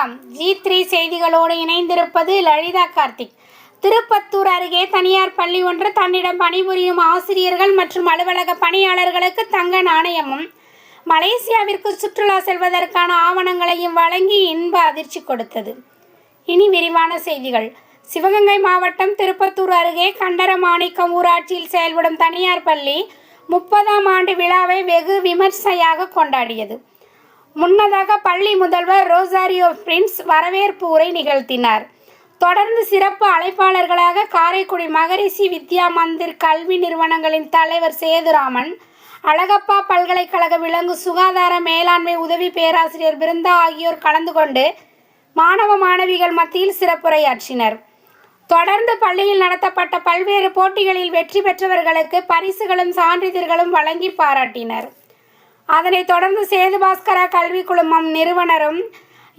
வணக்கம். G3 செய்திகளோடு இணைந்திருப்பது லலிதா கார்த்திக். திருப்பத்தூர் அருகே தனியார் பள்ளி ஒன்று தன்னிடம் பணிபுரியும் ஆசிரியர்கள் மற்றும் அலுவலக பணியாளர்களுக்கு தங்க நாணயமும் மலேசியாவிற்கு சுற்றுலா செல்வதற்கான ஆவணங்களையும் வழங்கி இன்ப அதிர்ச்சி கொடுத்தது. இனி விரிவான செய்திகள். சிவகங்கை மாவட்டம் திருப்பத்தூர் அருகே கண்டரமாணிக்கம் ஊராட்சியில் செயல்படும் தனியார் பள்ளி 30ஆம் ஆண்டு விழாவை வெகு விமர்சையாக கொண்டாடியது. முன்னதாக பள்ளி முதல்வர் ரோசாரியோ பிரின்ஸ் வரவேற்பு உரை நிகழ்த்தினார். தொடர்ந்து சிறப்பு அழைப்பாளர்களாக காரைக்குடி மகரிஷி வித்யா மந்திர் கல்வி நிறுவனங்களின் தலைவர் சேதுராமன், அழகப்பா பல்கலைக்கழக விலங்கு சுகாதார மேலாண்மை உதவி பேராசிரியர் பிருந்தா ஆகியோர் கலந்து கொண்டு மாணவ மாணவிகள் மத்தியில் சிறப்புரையாற்றினர். தொடர்ந்து பள்ளியில் நடத்தப்பட்ட பல்வேறு போட்டிகளில் வெற்றி பெற்றவர்களுக்கு பரிசுகளும் சான்றிதழ்களும் வழங்கி பாராட்டினர். அதனைத் தொடர்ந்து சேது பாஸ்கரா கல்வி குழுமம் நிறுவனரும்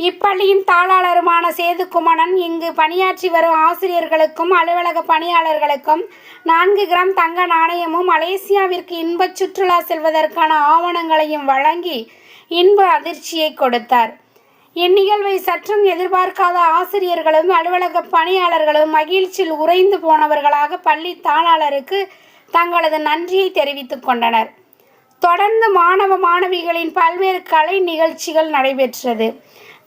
இப்பள்ளியின் தாளாளருமான சேது குமணன் இங்கு பணியாற்றி வரும் ஆசிரியர்களுக்கும் அலுவலக பணியாளர்களுக்கும் 4 கிராம் தங்க நாணயமும் மலேசியாவிற்கு இன்ப சுற்றுலா செல்வதற்கான ஆவணங்களையும் வழங்கி இன்ப அதிர்ச்சியை கொடுத்தார். இந்நிகழ்வை சற்றும் எதிர்பார்க்காத ஆசிரியர்களும் அலுவலக பணியாளர்களும் மகிழ்ச்சியில் உறைந்து போனவர்களாக பள்ளி தாளாளருக்கு தங்களது நன்றியை தெரிவித்துக் கொண்டனர். தொடர்ந்து மாணவ மாணவிகளின் பல்வேறு கலை நிகழ்ச்சிகள் நடைபெற்றது.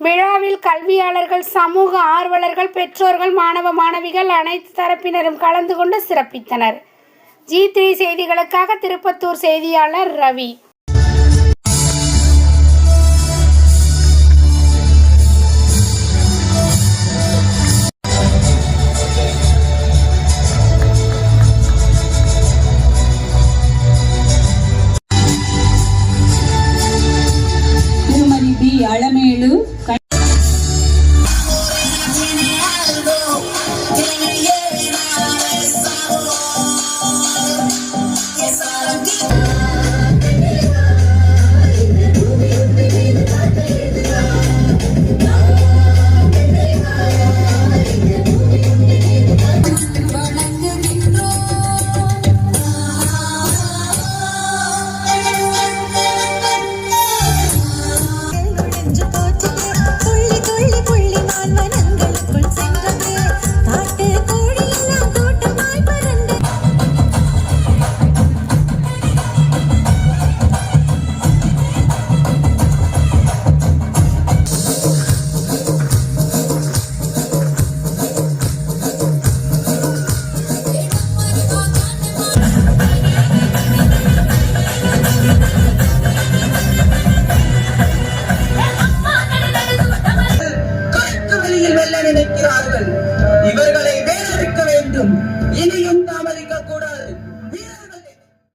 விழாவில் கல்வியாளர்கள், சமூக ஆர்வலர்கள், பெற்றோர்கள், மாணவ மாணவிகள் அனைத்து தரப்பினரும் கலந்து கொண்டு சிறப்பித்தனர். G3 செய்திகளுக்காக திருப்பத்தூர் செய்தியாளர் ரவி. அளமேலு நினைக்கிறார்கள். இவர்களை வேறறுக்க வேண்டும். இனியும் தாமரை